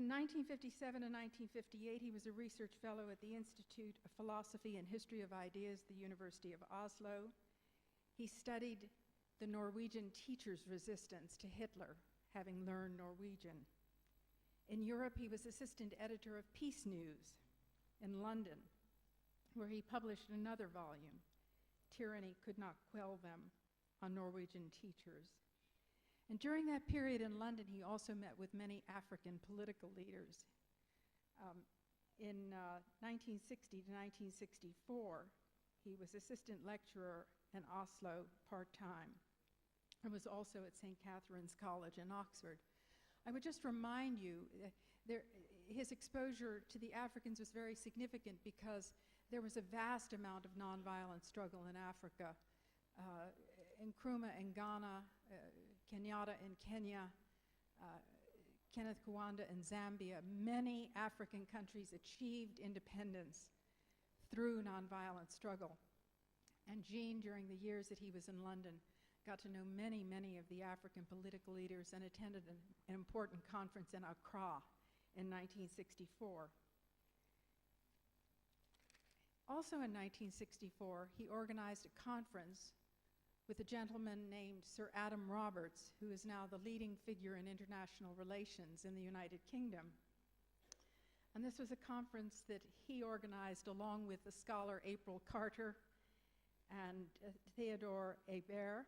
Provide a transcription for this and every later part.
In 1957 and 1958, he was a research fellow at the Institute of Philosophy and History of Ideas, the University of Oslo. He studied the Norwegian teachers' resistance to Hitler, having learned Norwegian. In Europe, he was assistant editor of Peace News in London, where he published another volume, Tyranny Could Not Quell Them, on Norwegian teachers. And during that period in London, he also met with many African political leaders. In 1960 to 1964, he was assistant lecturer in Oslo part-time and was also at St. Catherine's College in Oxford. I would just remind you, his exposure to the Africans was very significant because there was a vast amount of nonviolent struggle in Africa. Nkrumah in Ghana, Kenyatta in Kenya, Kenneth Kaunda in Zambia, many African countries achieved independence through nonviolent struggle. And Jean, during the years that he was in London, got to know many, many of the African political leaders and attended an important conference in Accra in 1964. Also in 1964, he organized a conference with a gentleman named Sir Adam Roberts, who is now the leading figure in international relations in the United Kingdom. And this was a conference that he organized along with the scholar April Carter and Theodore Hebert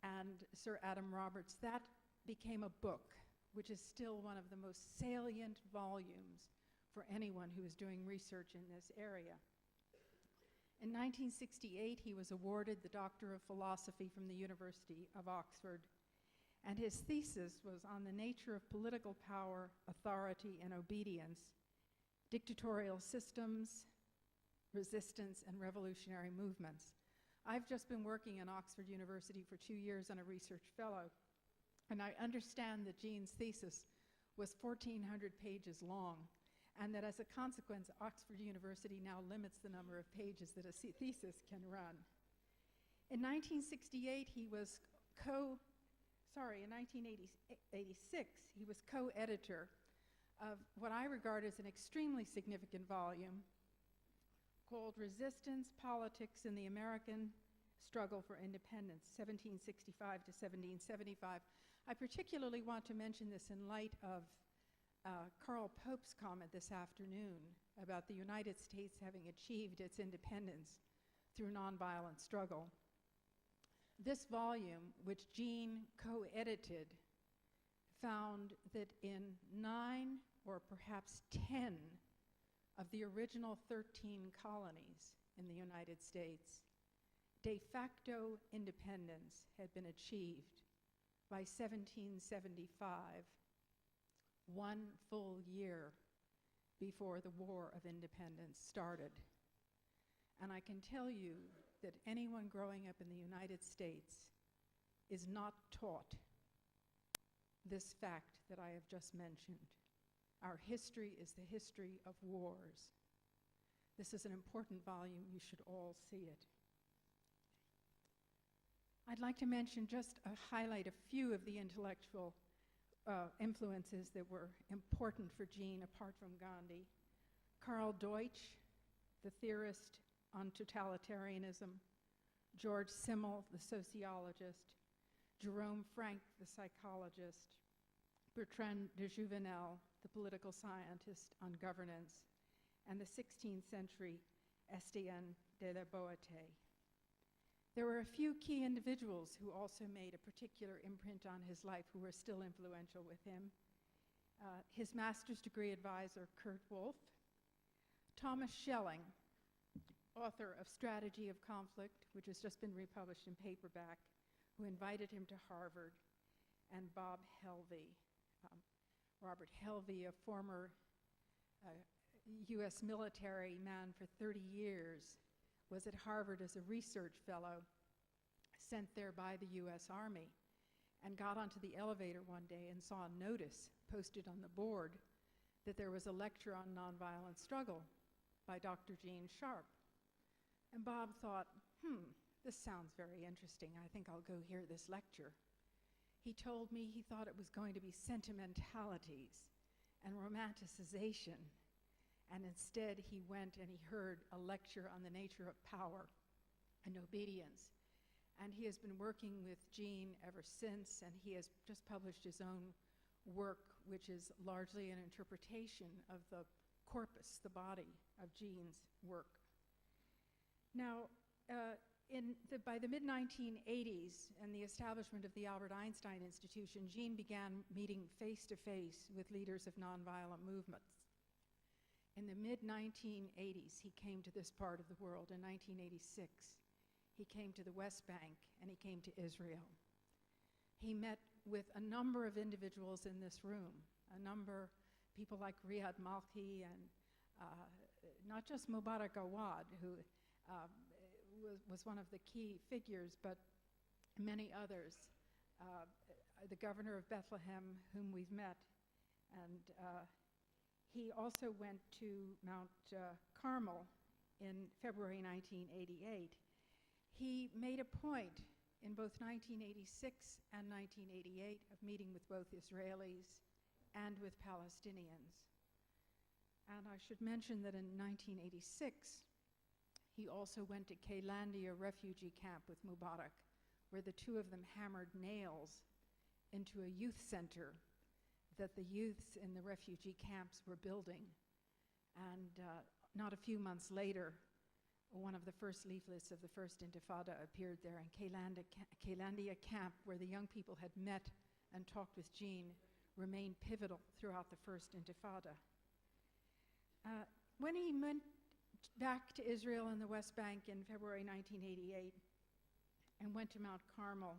and Sir Adam Roberts. That became a book, which is still one of the most salient volumes for anyone who is doing research in this area. In 1968, he was awarded the Doctor of Philosophy from the University of Oxford, and his thesis was on the nature of political power, authority, and obedience, dictatorial systems, resistance, and revolutionary movements. I've just been working in Oxford University for 2 years on a research fellow, and I understand that Jean's thesis was 1,400 pages long, and that as a consequence, Oxford University now limits the number of pages that a thesis can run. In 1968, he was in 1986, he was co-editor of what I regard as an extremely significant volume called Resistance, Politics, and the American Struggle for Independence, 1765 to 1775. I particularly want to mention this in light of Karl Pope's comment this afternoon about the United States having achieved its independence through nonviolent struggle. This volume, which Jean co-edited, found that in 9 or perhaps 10 of the original 13 colonies in the United States, de facto independence had been achieved by 1775, 1 full year before the War of Independence started. And I can tell you that anyone growing up in the United States is not taught this fact that I have just mentioned. Our history is the history of wars. This is an important volume. You should all see it. I'd like to mention just highlight a few of the intellectual influences that were important for Jean apart from Gandhi. Karl Deutsch, the theorist on totalitarianism, George Simmel, the sociologist, Jerome Frank, the psychologist, Bertrand de Jouvenel, the political scientist on governance, and the 16th century Estienne de la Boétie. There were a few key individuals who also made a particular imprint on his life who were still influential with him. His master's degree advisor, Kurt Wolff, Thomas Schelling, author of Strategy of Conflict, which has just been republished in paperback, who invited him to Harvard, and Bob Helvey. Robert Helvey, a former U.S. military man for 30 years, was at Harvard as a research fellow, sent there by the U.S. Army, and got onto the elevator one day and saw a notice posted on the board that there was a lecture on nonviolent struggle by Dr. Gene Sharp. And Bob thought, this sounds very interesting. I think I'll go hear this lecture. He told me he thought it was going to be sentimentalities and romanticization. And instead, he went and he heard a lecture on the nature of power and obedience. And he has been working with Jean ever since, and he has just published his own work, which is largely an interpretation of the corpus, the body of Jean's work. Now, by the mid-1980s and the establishment of the Albert Einstein Institution, Jean began meeting face-to-face with leaders of nonviolent movements. In the mid-1980s, he came to this part of the world. In 1986, he came to the West Bank and he came to Israel. He met with a number of individuals in this room, people like Riyad Malki and not just Mubarak Awad, who was one of the key figures, but many others. The governor of Beit Lahem, whom we've met, and he also went to Mount Carmel in February 1988. He made a point in both 1986 and 1988 of meeting with both Israelis and with Palestinians. And I should mention that in 1986, he also went to Kaylandia refugee camp with Mubarak, where the two of them hammered nails into a youth center that the youths in the refugee camps were building. And not a few months later, one of the first leaflets of the First Intifada appeared there in Kaylandia camp, where the young people had met and talked with Jean, remained pivotal throughout the First Intifada. When he went back to Israel and the West Bank in February 1988 and went to Mount Carmel,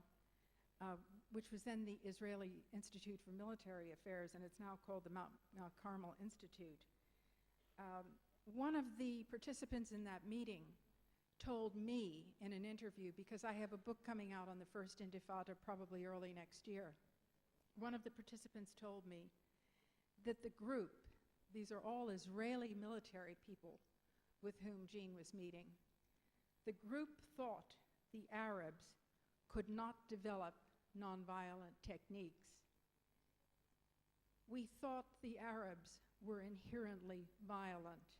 which was then the Israeli Institute for Military Affairs, and it's now called the Mount Carmel Institute. One of the participants in that meeting told me in an interview, because I have a book coming out on the First Intifada probably early next year, one of the participants told me that the group, these are all Israeli military people with whom Jean was meeting, the group thought the Arabs could not develop nonviolent techniques. We thought the Arabs were inherently violent.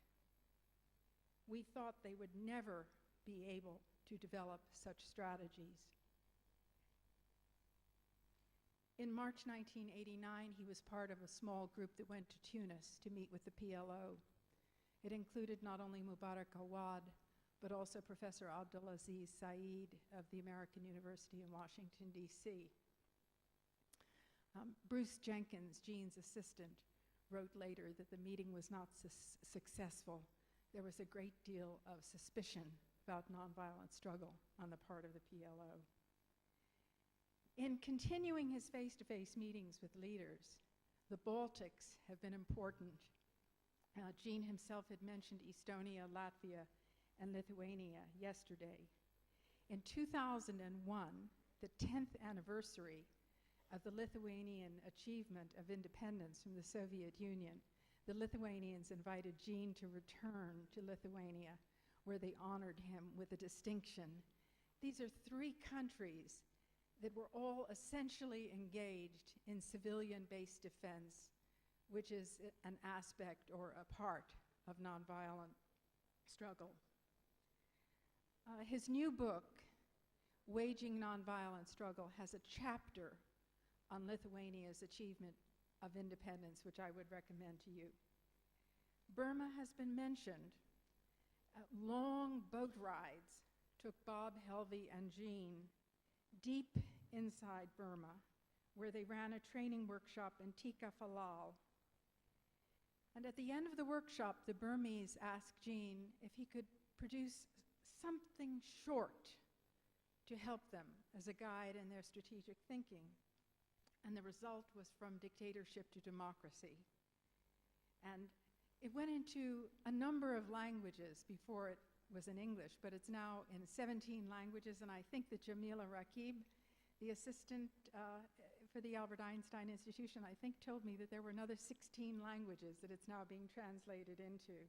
We thought they would never be able to develop such strategies. In March 1989, he was part of a small group that went to Tunis to meet with the PLO. It included not only Mubarak Awad, but also Professor Abdulaziz Saeed of the American University in Washington, D.C. Bruce Jenkins, Jean's assistant, wrote later that the meeting was not successful. There was a great deal of suspicion about nonviolent struggle on the part of the PLO. In continuing his face-to-face meetings with leaders, the Baltics have been important. Jean himself had mentioned Estonia, Latvia, and Lithuania yesterday. In 2001, the 10th anniversary of the Lithuanian achievement of independence from the Soviet Union, the Lithuanians invited Jean to return to Lithuania, where they honored him with a distinction. These are three countries that were all essentially engaged in civilian-based defense, which is an aspect or a part of nonviolent struggle. His new book, Waging Nonviolent Struggle, has a chapter on Lithuania's achievement of independence, which I would recommend to you. Burma has been mentioned. Long boat rides took Bob Helvey and Jean deep inside Burma, where they ran a training workshop in Tika Falal. And at the end of the workshop, the Burmese asked Jean if he could produce something short to help them as a guide in their strategic thinking. And the result was From Dictatorship to Democracy. And it went into a number of languages before it was in English, but it's now in 17 languages, and I think that Jamila Rakib, the assistant for the Albert Einstein Institution, I think told me that there were another 16 languages that it's now being translated into.